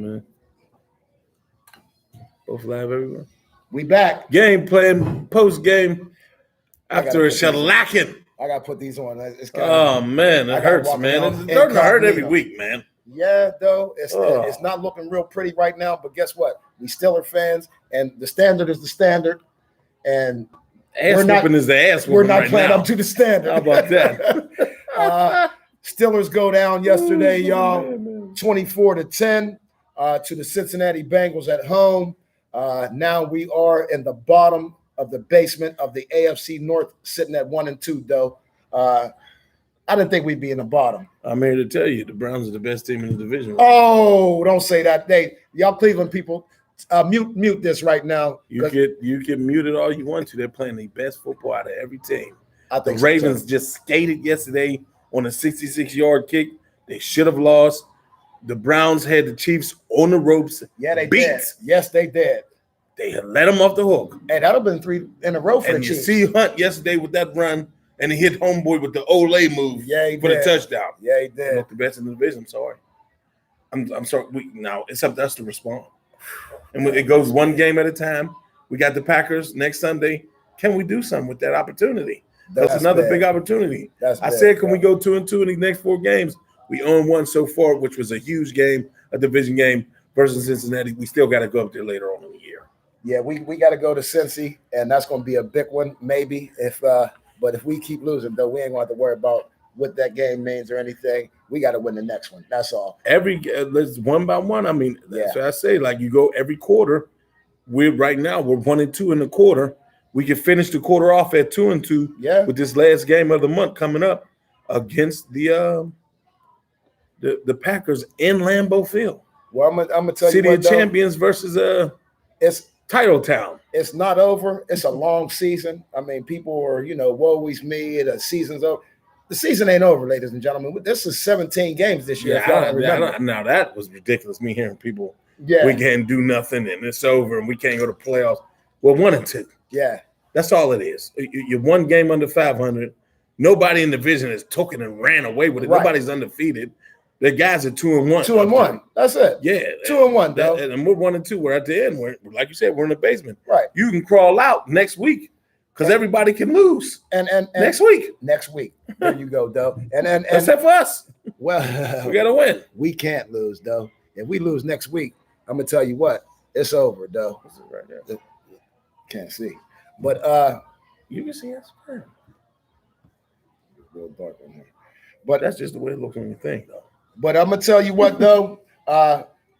Man. Both live everywhere. We back. Game plan, post game after a shellacking. I gotta put these on. It's man, it hurts, man. It's starting to hurt every week, man. Yeah, though it's not looking real pretty right now. But guess what? We still are fans, and the standard is the standard. And ass whooping is the ass whooping. We're not right playing now. up to the standard. How about that? Steelers go down yesterday, y'all, 24-10 to the Cincinnati Bengals at home. Now we are in the bottom of the basement of the AFC North, sitting at 1-2. Though I didn't think we'd be in the bottom. I'm here to tell you, the Browns are the best team in the division. Oh, don't say that. Y'all Cleveland people, mute this right now. You can mute it all you want to. They're playing the best football out of every team. I think the Ravens just skated yesterday on a 66-yard kick. They should have lost. The Browns had the Chiefs on the ropes. Yeah, they did. Yes, they did. They had let them off the hook. Hey, that would have been 3 in a row for the Chiefs. You see Hunt yesterday with that run, and he hit homeboy with the Olay move for the touchdown. Yeah, he did. Not the best in the division. I'm sorry. I'm sorry. Now it's up to us to respond. And when it goes one game at a time, we got the Packers next Sunday. Can we do something with that opportunity? That's another big opportunity. I said, can we go 2-2 in these next 4 games? We own one so far, which was a huge game, a division game versus Cincinnati. We still got to go up there later on in the year. Yeah, we got to go to Cincy, and that's going to be a big one, maybe. But if we keep losing, though, we ain't going to have to worry about what that game means or anything. We got to win the next one. That's all. Let's one by one. I mean, that's what I say. Like, you go every quarter. Right now we're 1-2 in the quarter. We can finish the quarter off at 2-2. Yeah. With this last game of the month coming up against the Packers in Lambeau Field. Well, I'm gonna tell City you what, of Champions versus it's Title Town. It's not over. It's a long season. I mean, people are, woe is me. The season's over. The season ain't over, ladies and gentlemen. This is 17 games this year. Now that was ridiculous. Me hearing people, yeah, we can't do nothing and it's over and we can't go to playoffs. Well, 1-2. Yeah, that's all it is. You're one game under 500. Nobody in the division has taken and ran away with it. Right. Nobody's undefeated. The guys are 2-1. 2-1. That's it. Yeah, 2-1. Though, and we're 1-2. We're at the end. We're, like you said, we're in the basement. Right. You can crawl out next week because everybody can lose. And next week. Next week. There you go, though. And except for us. Well, we gotta win. We can't lose, though. If we lose next week, I'm gonna tell you what, it's over, though. This is right there. Can't see, but you can see us. Real dark in here. But that's just the way it looks on your thing, though. But I'm gonna tell you what, though,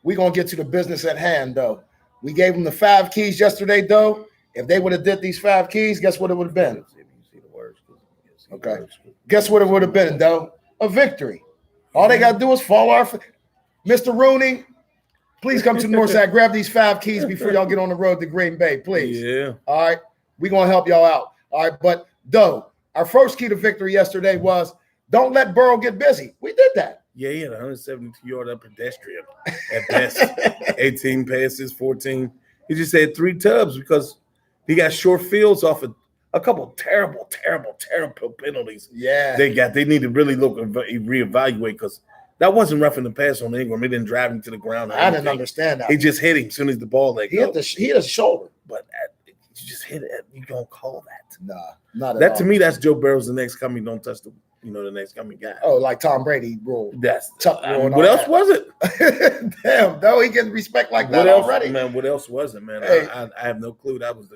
we're gonna get to the business at hand, though. We gave them the 5 keys yesterday, though. If they would have did these 5 keys, guess what it would have been? Okay. Guess what it would have been, though? A victory. All they got to do is fall off. Mr. Rooney, please come to the north side. Grab these 5 keys before y'all get on the road to Green Bay, please. Yeah. All right. We're going to help y'all out. All right. But, though, our first key to victory yesterday was don't let Burrow get busy. We did that. Yeah, he had 172-yard pedestrian at best. 18 passes, 14. He just had 3 tubs because he got short fields off of a couple of terrible penalties. Yeah. They need to really look and reevaluate because that wasn't roughing the pass on Ingram. He didn't drive him to the ground. I didn't understand that. He just hit him as soon as the ball let go. He hit his shoulder. But you just hit it. You don't call that. Nah, not at that all. To me, that's Joe Burrow's the next coming. Don't touch the next coming guy. Oh, like Tom Brady rule. That's Tuck rule. What else was it? Damn, though, he getting respect like that already. Man, what else was it, man? Hey. I have no clue. That was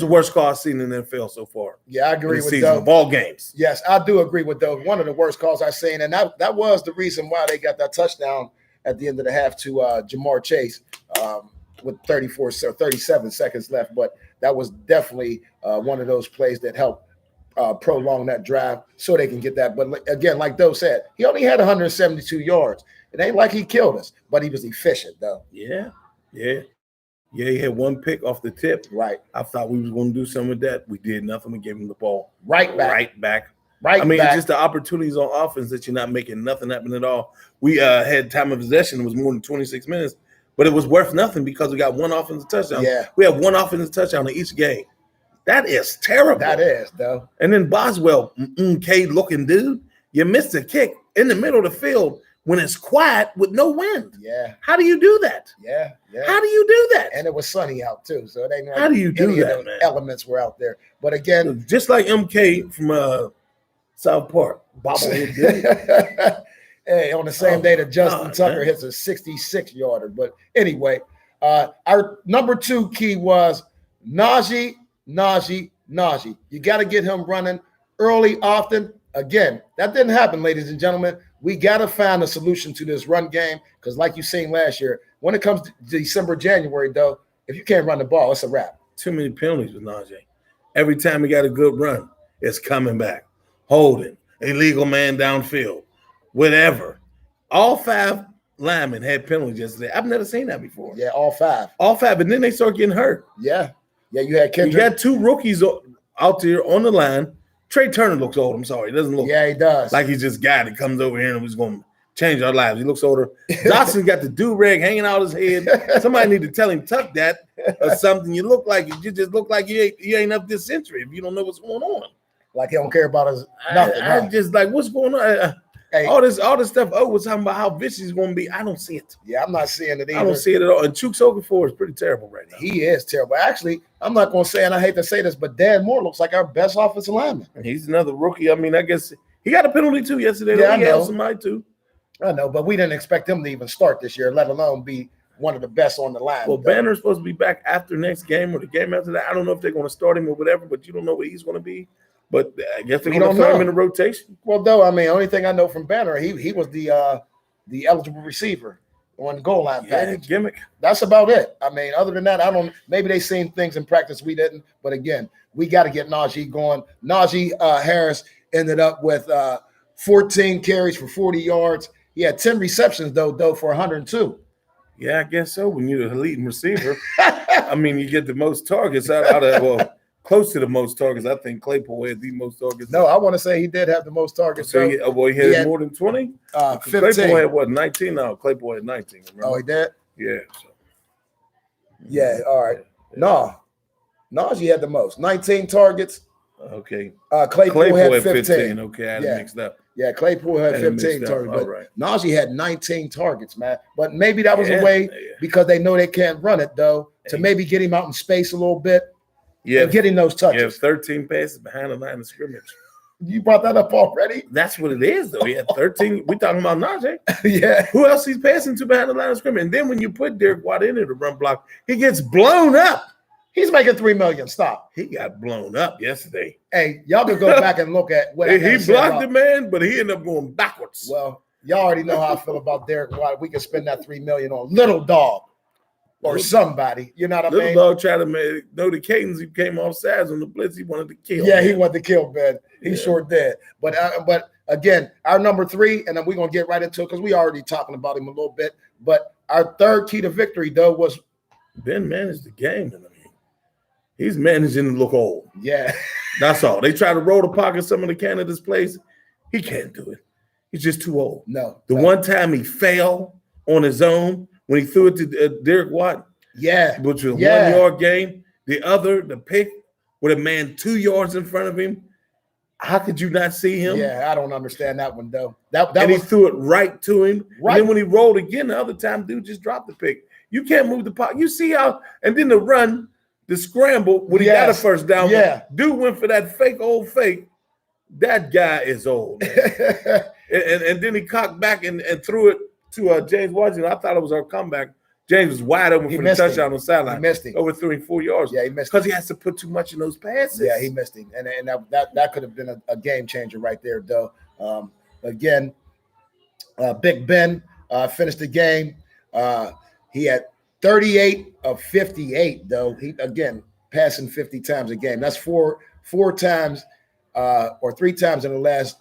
the worst call I've seen in the NFL so far. Yeah, I agree with season of all games. Yes, I do agree with those. One of the worst calls I've seen, and that was the reason why they got that touchdown at the end of the half to Jamar Chase with 37 seconds left. But that was definitely one of those plays that helped prolong that drive so they can get that. But again, like Doe said, he only had 172 yards. It ain't like he killed us, but he was efficient, though. Yeah. He had 1 pick off the tip. Right. I thought we was going to do something with that. We did nothing. We gave him the ball. Right back. It's just the opportunities on offense that you're not making nothing happen at all. We had time of possession. It was more than 26 minutes, but it was worth nothing because we got 1 offensive touchdown. Yeah. We have 1 offensive touchdown in each game. That is terrible. That is, though. And then Boswell, looking dude, you missed a kick in the middle of the field when it's quiet with no wind. Yeah. How do you do that? Yeah. How do you do that? And it was sunny out too, so it ain't like How do you do any that, of the man? elements were out there. But again, Just like MK from South Park, bobblehead. hey, on the same day that Justin God, Tucker man. hits a 66-yarder. But anyway, our number 2 key was Najee. You got to get him running early, often. Again, that didn't happen, ladies and gentlemen. We got to find a solution to this run game because, like you seen last year, when it comes to December, January, though, if you can't run the ball, it's a wrap. Too many penalties with Najee. Every time he got a good run, it's coming back. Holding, illegal man downfield, whatever. All 5 linemen had penalties yesterday. I've never seen that before. Yeah, all 5. All 5, and then they start getting hurt. Yeah, you had Kendrick. You got 2 rookies out there on the line. Trey Turner looks old. I'm sorry. He doesn't look he does. like he's just a guy that comes over here and was going to change our lives. He looks older. Johnson got the do-rag hanging out his head. Somebody need to tell him, tuck that or something. You just look like you ain't up this century if you don't know what's going on. Like he don't care about us nothing. I just like, what's going on? Hey, all this stuff. Oh, we're talking about how vicious he's going to be. I don't see it. Yeah, I'm not seeing it either. I don't see it at all. And Chooks Okafor is pretty terrible right now. He is terrible. Actually, I'm not going to say, and I hate to say this, but Dan Moore looks like our best offensive lineman. And he's another rookie. I mean, I guess he got a penalty too yesterday. Yeah, I he know. had somebody too. I know, but we didn't expect him to even start this year, let alone be one of the best on the line. Well, Banner's supposed to be back after next game or the game after that. I don't know if they're going to start him or whatever, but you don't know what he's going to be. But I guess they're going to throw him in the rotation. Well, though, I mean, only thing I know from Banner, he was the eligible receiver on the goal line package. Gimmick. That's about it. I mean, other than that, I don't. Maybe they seen things in practice we didn't. But again, we got to get Najee going. Najee Harris ended up with 14 carries for 40 yards. He had 10 receptions though for 102. Yeah, I guess so. When you're the leading receiver, I mean, you get the most targets out of close to the most targets. I think Claypool had the most targets. No, I want to say he did have the most targets. So he had more than 20? 15. Claypool had what, 19? No, Claypool had 19. Remember? Oh, he did? Yeah. So. Yeah, all right. Yeah. No, Najee had the most. 19 targets. Okay. Claypool had 15. Okay, I had it mixed up. Yeah, Claypool had 15 targets. But right. Najee had 19 targets, man. But maybe that was a way because they know they can't run it, though, to maybe get him out in space a little bit. Yeah, and getting those touches. Yeah, 13 passes behind the line of scrimmage. You brought that up already? That's what it is, though. He had 13. We talking about Najee. Yeah. Who else he's passing to behind the line of scrimmage? And then when you put Derek Watt in there to run block, he gets blown up. He's making $3 million. Stop. He got blown up yesterday. Hey, y'all can go back and look at what he blocked the man, but he ended up going backwards. Well, y'all already know how I feel about Derek Watt. We can spend that $3 million on Little Dog. Or somebody, you know what I mean? Little Dog tried to know the cadence. He came off sides on the blitz. He wanted to kill. Yeah, he wanted to kill, Ben. He sure did. But again, our number 3, and then we're gonna get right into it because we already talking about him a little bit. But our third key to victory, though, was Ben managed the game. I mean, he's managing to look old. Yeah, that's all. They try to roll the pocket some of the candidates' plays. He can't do it. He's just too old. No. One time he fell on his own. When he threw it to Derek Watt, which was a 1 yard gain. The pick with a man 2 yards in front of him. How could you not see him? Yeah, I don't understand that one though. He threw it right to him. Right. And then when he rolled again, the other time, dude just dropped the pick. You can't move the pocket. You see how? And then the run, the scramble when he got a first down. Yeah, dude went for that old fake. That guy is old. and then he cocked back and threw it to James Washington. I thought it was our comeback. James was wide open for the touchdown on the sideline. He missed him. Over 3 4 yards. Yeah, he missed because he has to put too much in those passes. Yeah, he missed him. And that could have been a game changer right there, though. Again, Big Ben finished the game. He had 38 of 58, though. He, again, passing 50 times a game. That's four times or 3 times in the last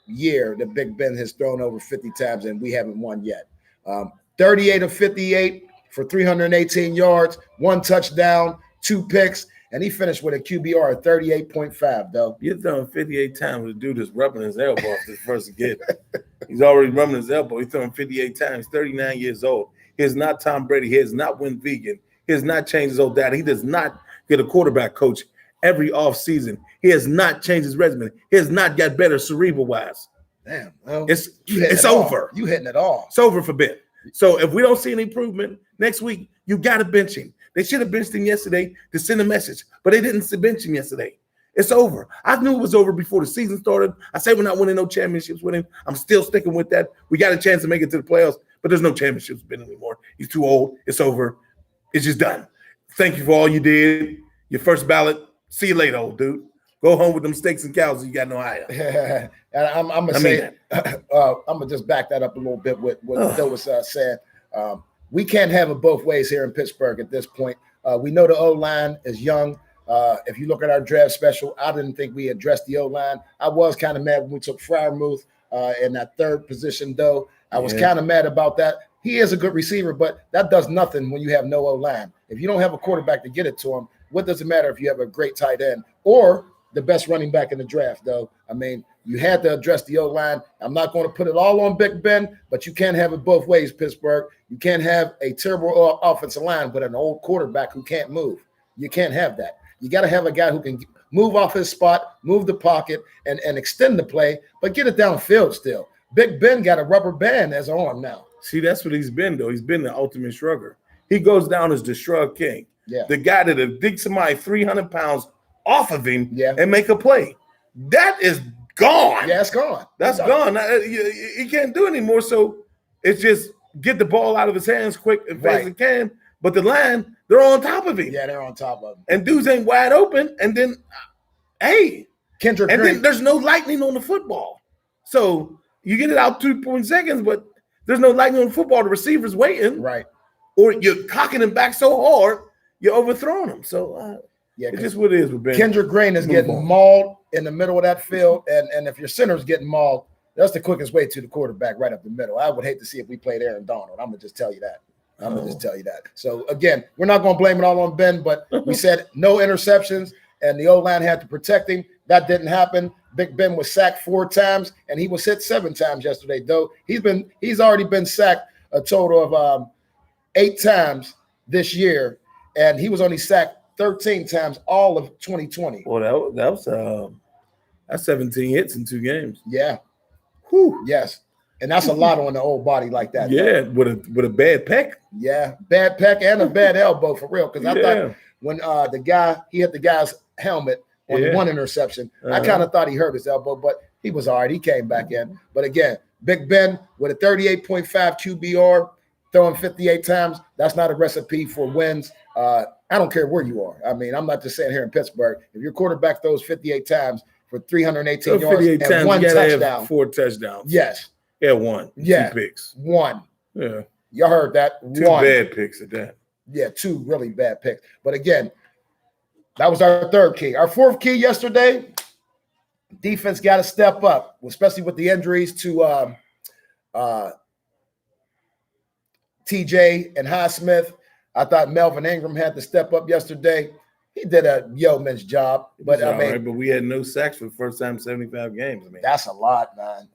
year that Big Ben has thrown over 50 times, and we haven't won yet. 38 of 58 for 318 yards, 1 touchdown, 2 picks, and he finished with a QBR of 38.5, though. You're throwing 58 times with a dude that's rubbing his elbow off this first get. He's already rubbing his elbow. He's throwing 58 times, 39 years old. He is not Tom Brady. He has not went vegan. He has not changed his old data. He does not get a quarterback coach every offseason. He has not changed his regimen. He has not got better cerebral-wise. Damn, well, it's over. You hitting it all. It's over for Ben. So if we don't see an improvement next week, you got to bench him. They should have benched him yesterday to send a message, but they didn't bench him yesterday. It's over. I knew it was over before the season started. I said we're not winning no championships with him. I'm still sticking with that. We got a chance to make it to the playoffs, but there's no championships with Ben anymore. He's too old. It's over. It's just done. Thank you for all you did. Your first ballot. See you later, old dude. Go home with them steaks and cows you got in Ohio. And I'm gonna say, I'm gonna just back that up a little bit with what Phil was saying. We can't have it both ways here in Pittsburgh at this point. We know the O-line is young. If you look at our draft special, I didn't think we addressed the O-line. I was kind of mad when we took Freiermuth in that third position, though. I was kind of mad about that. He is a good receiver, but that does nothing when you have no O-line. If you don't have a quarterback to get it to him, what does it matter if you have a great tight end or the best running back in the draft, though? I mean, you had to address the O-line. I'm not going to put it all on Big Ben, but you can't have it both ways, Pittsburgh. You can't have a terrible offensive line with an old quarterback who can't move. You can't have that. You got to have a guy who can move off his spot, move the pocket, and extend the play, but get it downfield still. Big Ben got a rubber band as an arm now. See, that's what he's been, though. He's been the ultimate shrugger. He goes down as the shrug king. Yeah. The guy that'll dig somebody 300 pounds off of him and make a play. That is gone. Yeah, it's gone. That's gone. He can't do it anymore. So it's just get the ball out of his hands quick and fast as he can. But the line, they're on top of him. Yeah, they're on top of him. And dudes ain't wide open. And then, Kendrick and Green. then there's no lightning on the football. So you get it out 2 seconds, but there's no lightning on the football. The receiver's waiting. Right. Or you're cocking him back so hard, you're overthrowing him. So it's just what it is with Ben. Kendrick Green is getting mauled in the middle of that field. And if your center's getting mauled, that's the quickest way to the quarterback right up the middle. I would hate to see if we played Aaron Donald. I'm going to just tell you that. So, again, we're not going to blame it all on Ben, but we said no interceptions, and the O-line had to protect him. That didn't happen. Big Ben was sacked 4 times, and he was hit 7 times yesterday, though. He's already been sacked a total of 8 times this year, and he was only sacked 13 times all of 2020. Well, that's 17 hits in 2 games. Yeah. Whew. Yes. And that's a lot on the old body like that. Yeah, with a bad pec. Yeah, bad pec and a bad elbow for real. Because I thought when he hit the guy's helmet on the one interception, I kind of thought he hurt his elbow, but he was all right. He came back in. But again, Big Ben with a 38.5 QBR, throwing 58 times, that's not a recipe for wins. I don't care where you are. I mean, I'm not just saying here in Pittsburgh. If your quarterback throws 58 times for 318 yards and 1 touchdown. 4 touchdowns. Yes. Yeah, 1. Yeah. 2 picks. 1. Yeah. Y'all heard that. 2 1. bad picks at that. Yeah, 2 really bad picks. But again, that was our third key. Our fourth key yesterday, defense got to step up, especially with the injuries to TJ and Highsmith. I thought Melvin Ingram had to step up yesterday. He did a yeoman's job, but but we had no sacks for the first time in 75 games. I mean, that's a lot, man.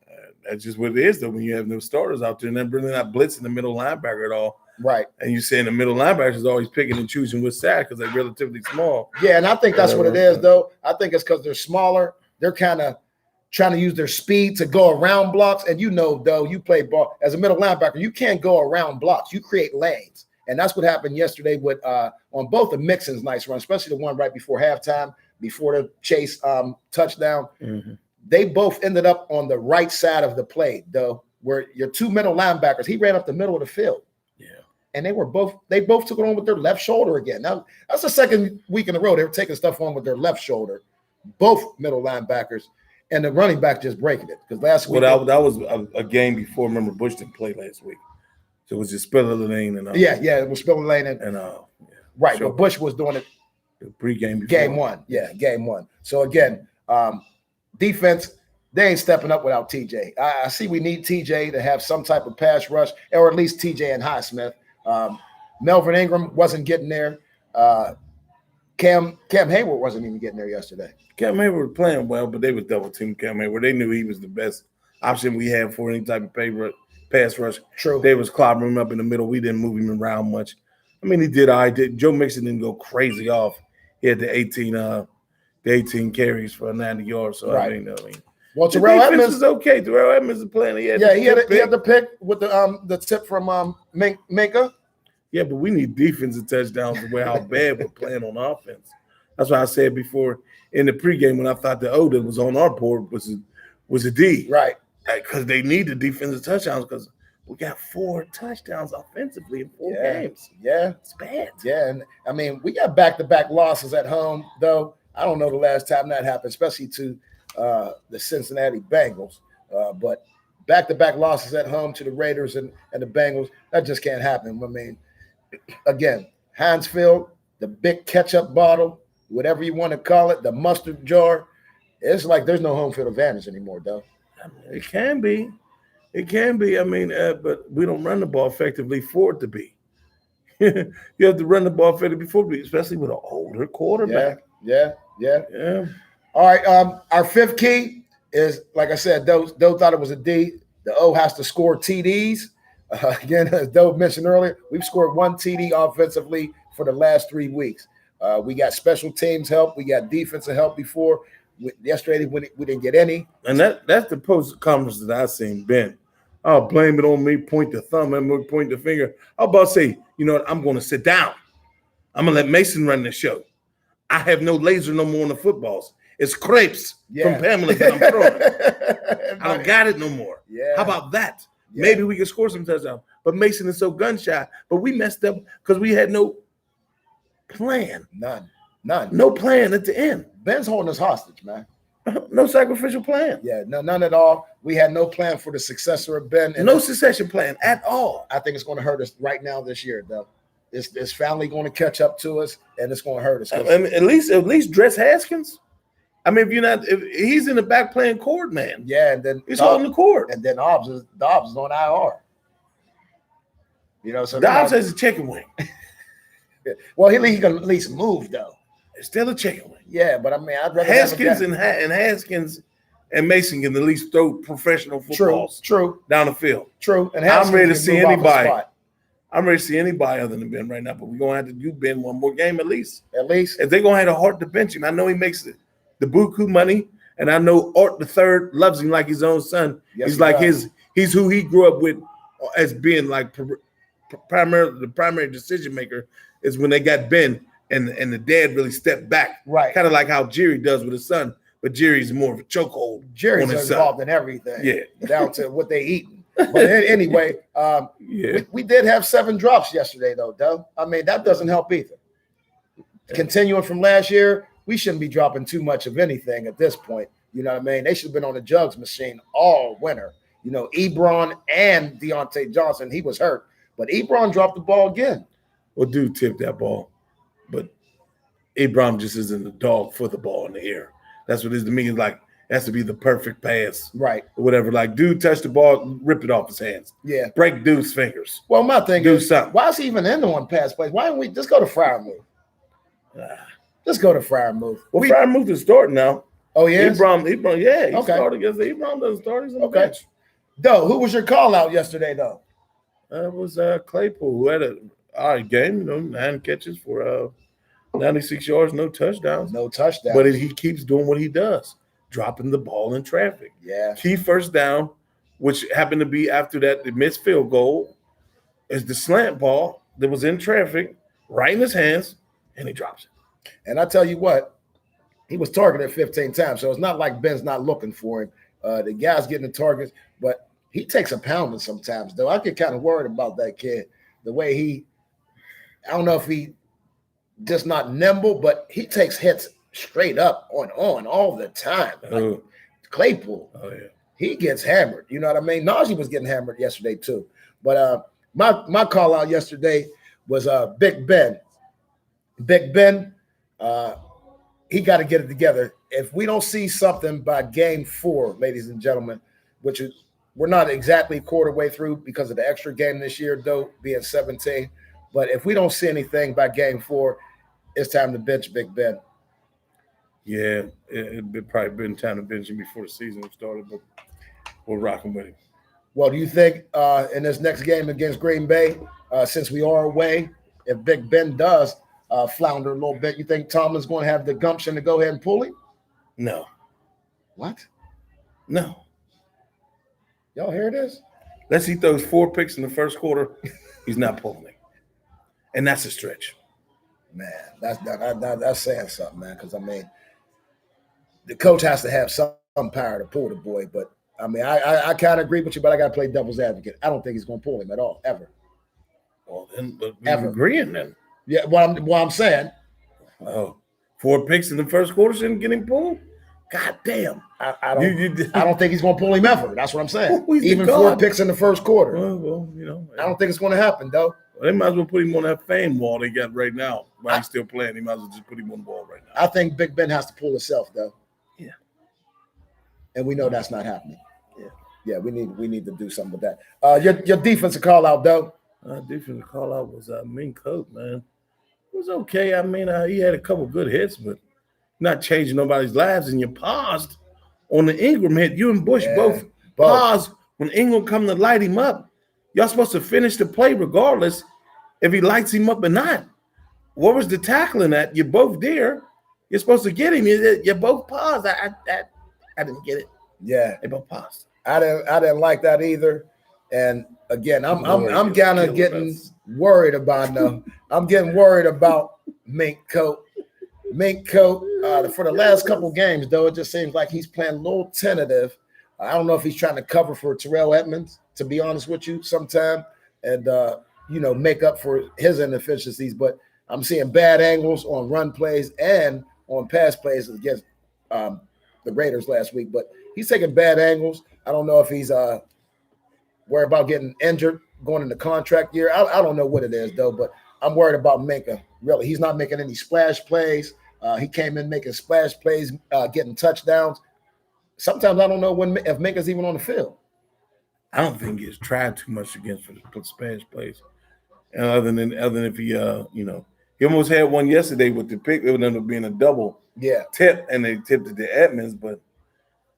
That's just what it is, though. When you have no starters out there, and then really not blitzing the middle linebacker at all, right? And you saying the middle linebacker is always picking and choosing with sack because they're relatively small. Yeah, and I think that's what it is, though. I think it's because they're smaller. They're kind of trying to use their speed to go around blocks. And though, you play ball as a middle linebacker, you can't go around blocks. You create lanes. And that's what happened yesterday with on both of Mixon's nice run, especially the one right before halftime, before the Chase touchdown. Mm-hmm. They both ended up on the right side of the play, though, where your 2 middle linebackers, he ran up the middle of the field. Yeah. And they both took it on with their left shoulder again. Now, that's the second week in a row they were taking stuff on with their left shoulder, both middle linebackers, and the running back just breaking it. Because last week. Well, that was a game before. Remember, Bush didn't play last week. So it was just Spiller Lane and it was Spiller Lane and right. But Bush was doing it the pregame before. Game 1. Yeah, game 1. So again, defense, they ain't stepping up without TJ. I see we need TJ to have some type of pass rush, or at least TJ and Highsmith. Melvin Ingram wasn't getting there. Cam Hayward wasn't even getting there yesterday. Cam Hayward was playing well, but they was double team Cam Hayward. They knew he was the best option we had for any type of pass rush. True. They was clobbering him up in the middle. We didn't move him around much. I mean, he did. Joe Mixon didn't go crazy off. He had the 18 carries for 90 yards. So right. Well, The Terrell defense Edmonds is okay. Terrell Edmonds is playing. He had he had the pick with the tip from Minka. Yeah, but we need defensive touchdowns to where how bad we're playing on offense. That's why I said before in the pregame when I thought the O that was on our board was a D. Right. Because they need the defensive touchdowns because we got 4 touchdowns offensively in 4 games. Yeah. It's bad. Yeah, and I mean, we got back-to-back losses at home, though. I don't know the last time that happened, especially to the Cincinnati Bengals. But back-to-back losses at home to the Raiders and the Bengals, that just can't happen. I mean, again, Heinz Field, the big ketchup bottle, whatever you want to call it, the mustard jar, it's like there's no home field advantage anymore, though. It can be. It can be. I mean, but we don't run the ball effectively for it to be. You have to run the ball effectively for it to be, especially with an older quarterback. Yeah. All right. Our 5th key is, like I said, Doe thought it was a D. The O has to score TDs. Again, as Doe mentioned earlier, we've scored 1 TD offensively for the last 3 weeks. We got special teams help. We got defensive help before. Yesterday, we didn't get any. And that's the post-conference that I seen, Ben. I'll blame it on me, point the thumb, and point the finger. I'll about to say, you know what, I'm going to sit down. I'm going to let Mason run the show. I have no laser no more on the footballs. It's crepes from Pamela that I'm throwing. I don't got it no more. Yeah. How about that? Yeah. Maybe we can score some touchdowns. But Mason is so gun shy. But we messed up because we had no plan. None. No plan at the end. Ben's holding us hostage, man. No sacrificial plan. Yeah, none at all. We had no plan for the successor of Ben. And no succession plan at all. I think it's going to hurt us right now this year, though. It's finally going to catch up to us, and it's going to hurt us. I mean, at least dress Haskins. I mean, if he's in the back playing court, man. Yeah, and then he's holding the court. And then Dobbs is on IR. You know, so Dobbs has a chicken wing. Well, he can at least move, though. It's still a chicken wing. Yeah, but I mean, I'd rather Haskins and Haskins and Mason can at least throw professional footballs down the field. True. And I'm ready to see anybody. I'm ready to see anybody other than Ben right now, but we're going to have to do Ben one more game at least. At least. If they're going to have the heart to bench him, I know he makes the buku money, and I know Art III loves him like his own son. Yes, he's like he's who he grew up with as being like the primary decision maker is when they got Ben. And the dad really stepped back, right? Kind of like how Jerry does with his son, but Jerry's more of a chokehold. Jerry's involved in everything, down to what they eat. But anyway, we did have 7 drops yesterday, though. I mean, that doesn't help either. Continuing from last year, we shouldn't be dropping too much of anything at this point. You know what I mean? They should have been on the jugs machine all winter. You know, Ebron and Deontay Johnson, he was hurt, but Ebron dropped the ball again. Well, dude tipped that ball. But Abraham just isn't a dog for the ball in the air. That's what it is to me. It's like it has to be the perfect pass. Right. Or whatever. Like, dude touch the ball, rip it off his hands. Yeah. Break dude's fingers. Well, my thing is, something. Why is he even in the one pass place? Why don't we just go to Freiermuth? Just go to Freiermuth. Well, Freiermuth is starting now. Oh, yeah? Ebron, yeah. He started against Ebron doesn't start. He's on the bench. Doe, who was your call out yesterday, though? It was Claypool, who had an all right game, 9 catches for 96 yards, no touchdowns. No touchdowns. But he keeps doing what he does, dropping the ball in traffic. Yeah. Key first down, which happened to be after that, the missed field goal, is the slant ball that was in traffic, right in his hands, and he drops it. And I tell you what, he was targeted 15 times, so it's not like Ben's not looking for him. The guy's getting the targets, but he takes a pounding sometimes, though. I get kind of worried about that kid, the way I don't know if he just not nimble, but he takes hits straight up on all the time. Like Claypool, he gets hammered. You know what I mean? Najee was getting hammered yesterday too. But my call out yesterday was Big Ben. Big Ben, he got to get it together. If we don't see something by game 4, ladies and gentlemen, which is we're not exactly quarter way through because of the extra game this year, though, being 17. But if we don't see anything by game 4, it's time to bench Big Ben. Yeah, it'd probably been time to bench him before the season started, but we're rocking with him. Well, do you think in this next game against Green Bay, since we are away, if Big Ben does flounder a little bit, you think Tomlin's going to have the gumption to go ahead and pull him? No. What? No. Y'all hear this? Unless he throws 4 picks in the first quarter, he's not pulling it. And that's a stretch. Man, that's saying something, man. Because I mean, the coach has to have some power to pull the boy. But I mean, I kind of agree with you, but I got to play devil's advocate. I don't think he's going to pull him at all, ever. Well, then we're agreeing then. Yeah, what I'm saying. Oh, 4 picks in the first quarter shouldn't get him pulled? God damn. I don't think he's going to pull him ever. That's what I'm saying. Even 4 picks in the first quarter. Well, you know. I don't think it's going to happen, though. Well, they might as well put him on that fan wall they got right now. While he's still playing, he might as well just put him on the ball right now. I think Big Ben has to pull himself, though. Yeah. And we know that's not happening. Yeah, we need to do something with that. Your defensive call out, though. Defensive call out was Ming Coat, man. It was okay. I mean, he had a couple good hits, but not changing nobody's lives. And you paused on the Ingram hit. You and Bush both paused when Ingram come to light him up. Y'all supposed to finish the play regardless if he lights him up or not. What was the tackling at? You're both there. You're supposed to get him. You both paused. I didn't get it. Yeah, they both paused. I didn't like that either. And again, I'm kind of getting worried about them. I'm getting worried about Mink Coat. For the last couple games, though, it just seems like he's playing a little tentative. I don't know if he's trying to cover for Terrell Edmonds, to be honest with you, sometime, and make up for his inefficiencies. But I'm seeing bad angles on run plays and on pass plays against the Raiders last week. But he's taking bad angles. I don't know if he's worried about getting injured going into contract year. I don't know what it is, though, but I'm worried about Minka. Really, he's not making any splash plays. He came in making splash plays, getting touchdowns. Sometimes I don't know if Minka's even on the field. I don't think he's tried too much against for the splash plays. And other than if he he almost had one yesterday with the pick. It would end up being a double tip, and they tipped it to Edmonds. But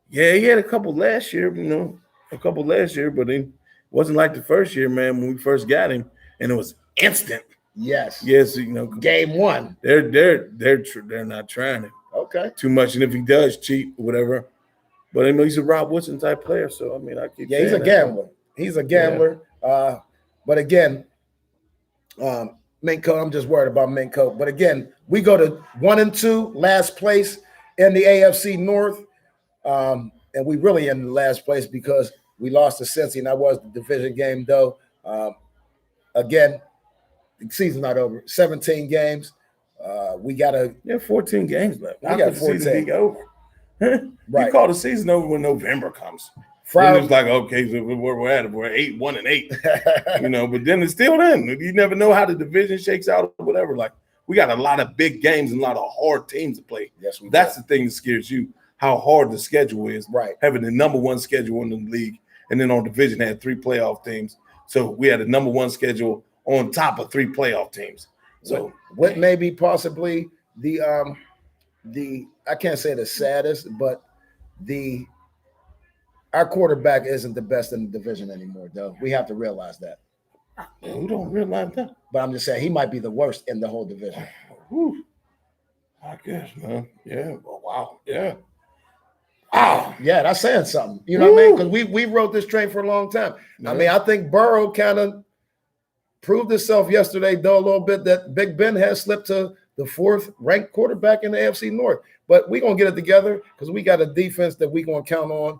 yeah, he had a couple last year, but it wasn't like the first year, man, when we first got him, and it was instant. Yes, game one. They're not trying it. Okay. Too much, and if he does cheat, whatever. But I know he's a Rob Woodson type player, so I mean, he's a gambler. He's a gambler. Yeah. But again, Minko, I'm just worried about Minko. But again, we go to 1-2, last place in the AFC North, and we really in the last place because we lost to Cincy, and that was the division game, though. Again, the season's not over. 17 games. We got 14 games left. We got 14. Over. Right. You call the season over when November comes. Friday, it's like, okay, so where we're at, we're 8-1-8, but then it's still then. You never know how the division shakes out or whatever. Like, we got a lot of big games and a lot of hard teams to play. Yes, that's the thing that scares you, how hard the schedule is. Right. Having the number one schedule in the league, and then our division had 3 playoff teams. So we had a number one schedule on top of 3 playoff teams. So what may be possibly the I can't say the saddest, but our quarterback isn't the best in the division anymore, though. We have to realize that. We don't realize that. But I'm just saying he might be the worst in the whole division. Whew. I guess, man. Yeah. Well, wow. Yeah. Wow. Yeah, that's saying something. You know what I mean? Because we wrote this train for a long time. Yeah. I mean, I think Burrow kind of proved himself yesterday, though, a little bit that Big Ben has slipped to the 4th ranked quarterback in the AFC North. But we're going to get it together because we got a defense that we're going to count on.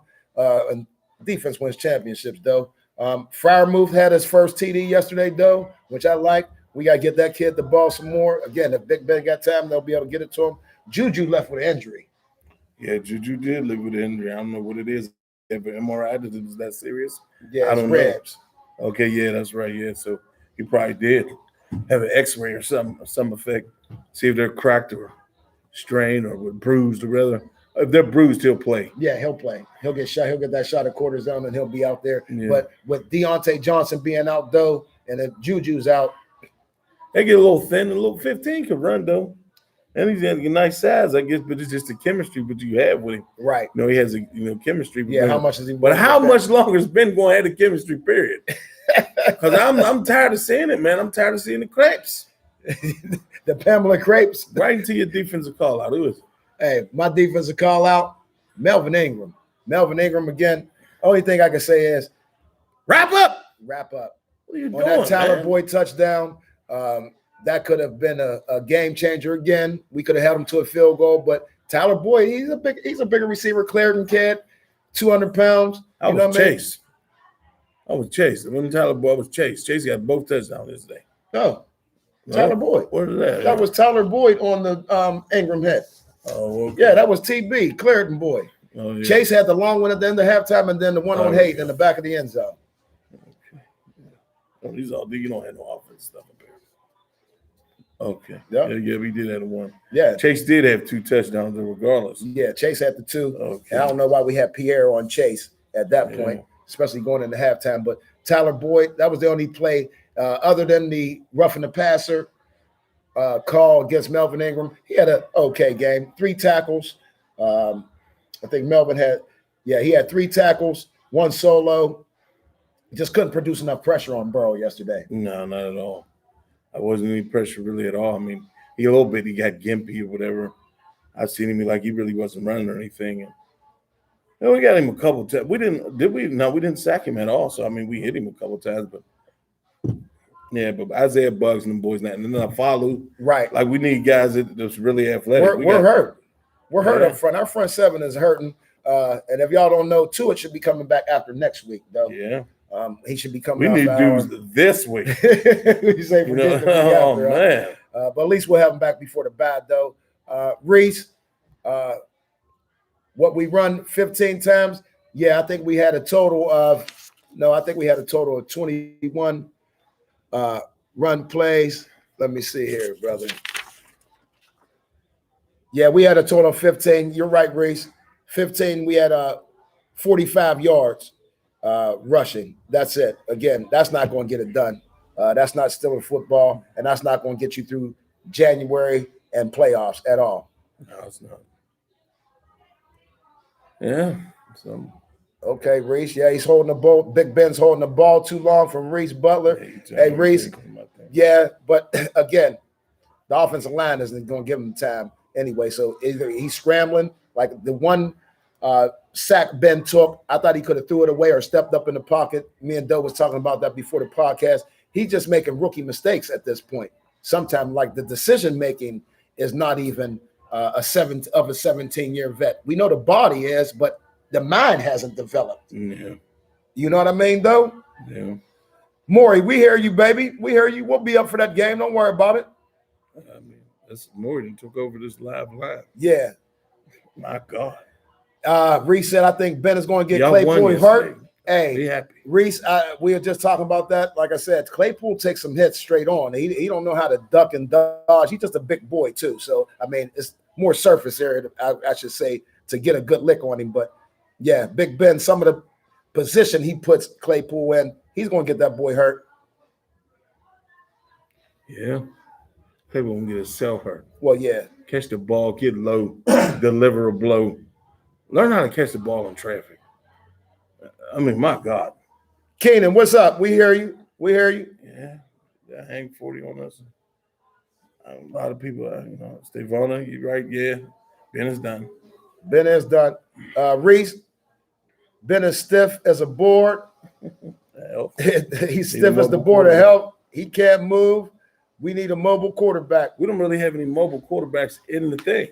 And defense wins championships, though. Freiermuth had his first TD yesterday, though, which I like. We got to get that kid the ball some more. Again, if Big Ben got time, they'll be able to get it to him. Juju left with an injury. Yeah, Juju did live with an injury. I don't know what it is. If an MRI is that serious? Yeah, I don't ribs. know. Okay, yeah, that's right. Yeah, so he probably did have an X-ray or some effect. See if they're cracked or strained or bruised or rather. If they're bruised, he'll play. Yeah, he'll play. He'll get shot. He'll get that shot at cortisone, and he'll be out there. Yeah. But with Deontay Johnson being out, though, and if Juju's out, they get a little thin. A little 15 can run, though. And he's got a nice size, I guess, but it's just the chemistry that you have with him. Right. He has a chemistry. Yeah, how much is he? But how much longer has Ben going to have the chemistry, period? Because I'm tired of seeing it, man. I'm tired of seeing the crepes. The Pamela crepes. Right into your defensive call out. Who is it? Hey, my defensive call out, Melvin Ingram. Melvin Ingram again. Only thing I can say is Wrap up. wrap up. What are you On doing, that Tyler man? Boyd touchdown, that could have been a game changer again. We could have held him to a field goal, but Tyler Boyd, he's a bigger receiver. Clarendon kid, 200 pounds. I was Chase. I was Chase. When Tyler Boyd was Chase. Chase got both touchdowns this day. No, Tyler Boyd. What is that? That was Tyler Boyd on the Ingram hit. Oh, okay. Yeah, that was TB, Clarendon Boyd. Oh, yeah. Chase had the long one at the end of halftime, and then the one on Hayden in the back of the end zone. Okay. Oh, these all you don't have no offense stuff up here. Okay. Yep. Yeah, we did have one. Yeah. Chase did have 2 touchdowns regardless. Yeah, Chase had the 2. Okay. And I don't know why we had Pierre on Chase at that point, especially going into halftime. But Tyler Boyd, that was the only play other than the roughing the passer call against Melvin Ingram. He had an okay game. 3 tackles. I think Melvin he had 3 tackles, 1 solo. Just couldn't produce enough pressure on Burrow yesterday. No, not at all. I wasn't any pressure really at all. I mean, he a little bit, he got gimpy or whatever. I seen him like he really wasn't running or anything. And we got him a couple times. We didn't sack him at all. So I mean, we hit him a couple times, but yeah, but Isaiah Buggs and them boys, and then I follow. Right. Like we need guys that's really athletic. We're hurt. We're hurt up front. Our front 7 is hurting. And if y'all don't know, Tua should be coming back after next week, though. Yeah. He should be coming. We need dudes this week. You say oh man. But at least we'll have him back before the bye, though. Reese, what we run 15 times? Yeah, I think we had a total of 21 run plays. Let me see here, brother. Yeah, we had a total of 15. You're right, Reese. 15. We had 45 yards rushing. That's it. Again, that's not going to get it done. That's not Steeler football, and that's not going to get you through January and playoffs at all. No, it's not. Yeah. Okay, Reese. Yeah, he's holding the ball. Big Ben's holding the ball too long from Reese Butler. Hey, Reese. Yeah, but again, the offensive line isn't going to give him time anyway. So either he's scrambling, like the one sack Ben took. I thought he could have threw it away or stepped up in the pocket. Me and Doe was talking about that before the podcast. He's just making rookie mistakes at this point. Sometimes, like the decision making is not even a 17-year vet. We know the body is, but the mind hasn't developed. Yeah. You know what I mean, though? Yeah. Maury, we hear you, baby. We hear you. We'll be up for that game. Don't worry about it. I mean, that's Maury that took over this live. Yeah. My God. Reese said, I think Ben is going to get Y'all Claypool hurt. Hey, be happy. Reese, we were just talking about that. Like I said, Claypool takes some hits straight on. He don't know how to duck and dodge. He's just a big boy, too. So, I mean, it's more surface area, I should say, to get a good lick on him. But, yeah, Big Ben, some of the position he puts Claypool in, he's going to get that boy hurt. Yeah. Claypool won't get himself hurt. Well, yeah. Catch the ball, get low, deliver a blow. Learn how to catch the ball in traffic. I mean, my God. Keenan, what's up? We hear you. Yeah. Hang 40 on us. A lot of people, Stevona, you right? Yeah. Ben is done. Reese, Ben is stiff as a board. He's stiff as the board of help. He can't move. We need a mobile quarterback. We don't really have any mobile quarterbacks in the thing.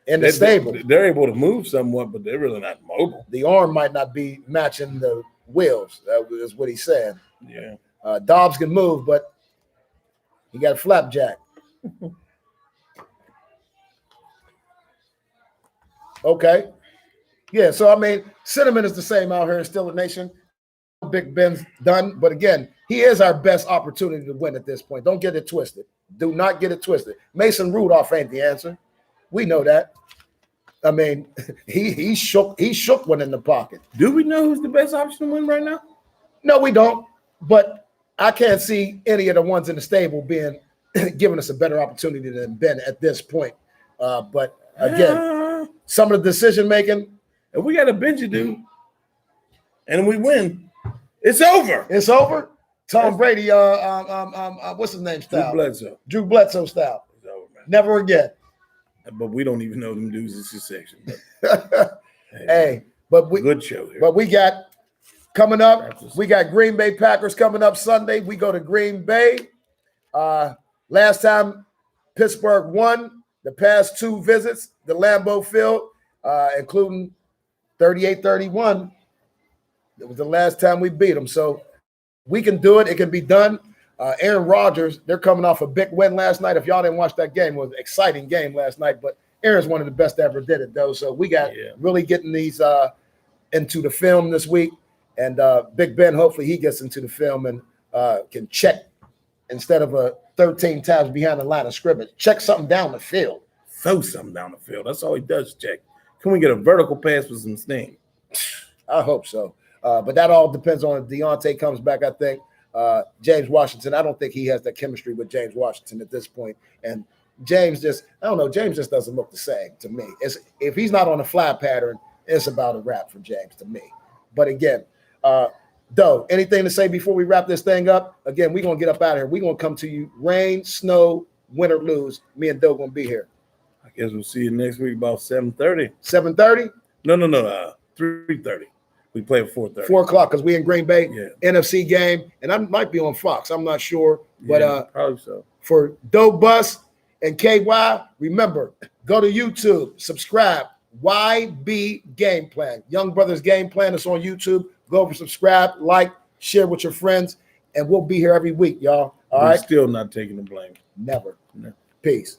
In the stable. They're able to move somewhat, but they're really not mobile. The arm might not be matching the wheels. That is what he's saying. Yeah. Dobbs can move, but he got a flapjack. Okay. Yeah, so, I mean, sentiment is the same out here in Steeler Nation. Big Ben's done, but again, he is our best opportunity to win at this point. Don't get it twisted. Do not get it twisted. Mason Rudolph ain't the answer. We know that. I mean, he shook one in the pocket. Do we know who's the best option to win right now? No, we don't. But I can't see any of the ones in the stable being giving us a better opportunity than Ben at this point. But again, some of the decision making. If we got a bench to do, and we win, it's over. It's over. Tom Brady. What's his name? Style. Drew Bledsoe style. It's over, man. Never again. But we don't even know them dudes in this section. Hey, But we Good show here. But we got coming up. Practice. We got Green Bay Packers coming up Sunday. We go to Green Bay. Last time Pittsburgh won the past 2 visits, the Lambeau Field, including 38-31. It was the last time we beat them. So we can do it. It can be done. Aaron Rodgers, they're coming off a big win last night. If y'all didn't watch that game, it was an exciting game last night. But Aaron's one of the best that ever did it, though. So we got really getting these into the film this week. And Big Ben, hopefully he gets into the film and can check instead of 13 times behind the line of scrimmage. Check something down the field. Throw something down the field. That's all he does, check. Can we get a vertical pass with some steam? I hope so. But that all depends on if Deontay comes back, I think. James Washington, I don't think he has that chemistry with James Washington at this point. And James just doesn't look the same to me. If he's not on a fly pattern, it's about a wrap for James to me. But again, Doe, anything to say before we wrap this thing up? Again, we're going to get up out of here. We're going to come to you, rain, snow, win or lose. Me and Doe going to be here. I guess we'll see you next week about 7:30. 7:30? No, 3:30. We play at 4:30. 4 o'clock because we in Green Bay, Yeah. NFC game. And I might be on Fox. I'm not sure. But probably so. For Doe Bus and KY, remember, go to YouTube, subscribe, YB Gameplan. Young Brothers Gameplan is on YouTube. Go over, subscribe, like, share with your friends, and we'll be here every week, y'all. All right? Still not taking the blame. Never. No. Peace.